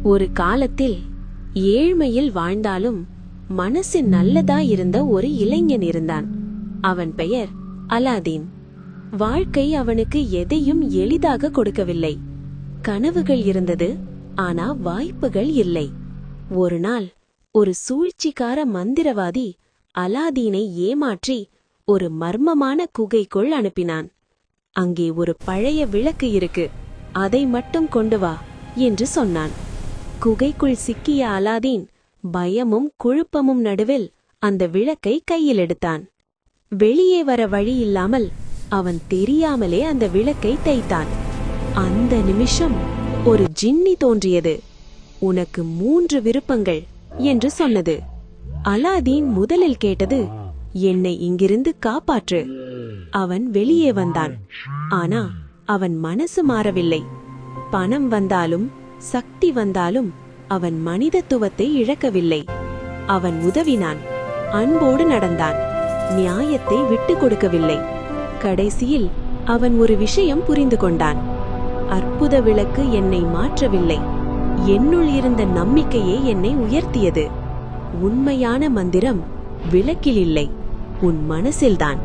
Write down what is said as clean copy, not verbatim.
ஒரு காலத்தில் ஏழ்மையில் வாழ்ந்தாலும் மனசு நல்லதா இருந்த ஒரு இளைஞன் இருந்தான். அவன் பெயர் அலாதீன். வாழ்க்கை அவனுக்கு எதையும் எளிதாக கொடுக்கவில்லை. கனவுகள் இருந்தது, ஆனா வாய்ப்புகள் இல்லை. ஒரு நாள் ஒரு சூழ்ச்சிக்கார மந்திரவாதி அலாதீனை ஏமாற்றி ஒரு மர்மமான குகைக்குள் அனுப்பினான். அங்கே ஒரு பழைய விளக்கு இருக்கு, அதை மட்டும் கொண்டு வா என்று சொன்னான். குகைக்குள் சிக்கிய அலாதீன் பயமும் குழப்பமும் நடுவில் அந்த விளக்கை கையில் எடுத்தான். வெளியே வர வழி இல்லாமல் அவன் தெரியாமலே அந்த விளக்கை தேய்த்தான். அந்த நிமிஷம் ஒரு ஜின்னி தோன்றியது. உனக்கு 3 விருப்பங்கள் என்று சொன்னது. அலாதீன் முதலில் கேட்டது, என்னை இங்கிருந்து காப்பாற்று. அவன் வெளியே வந்தான். ஆனா அவன் மனசு மாறவில்லை. பணம் வந்தாலும் சக்தி வந்தாலும் அவன் மனிதத்துவத்தை இழக்கவில்லை. அவன் உதவினான், அன்போடு நடந்தான், நியாயத்தை விட்டு கொடுக்கவில்லை. கடைசியில் அவன் ஒரு விஷயம் புரிந்து கொண்டான். அற்புத விளக்கு என்னை மாற்றவில்லை, என்னுள் இருந்த நம்பிக்கையே என்னை உயர்த்தியது. உண்மையான மந்திரம் விளக்கில் இல்லை, உன் மனசில்தான்.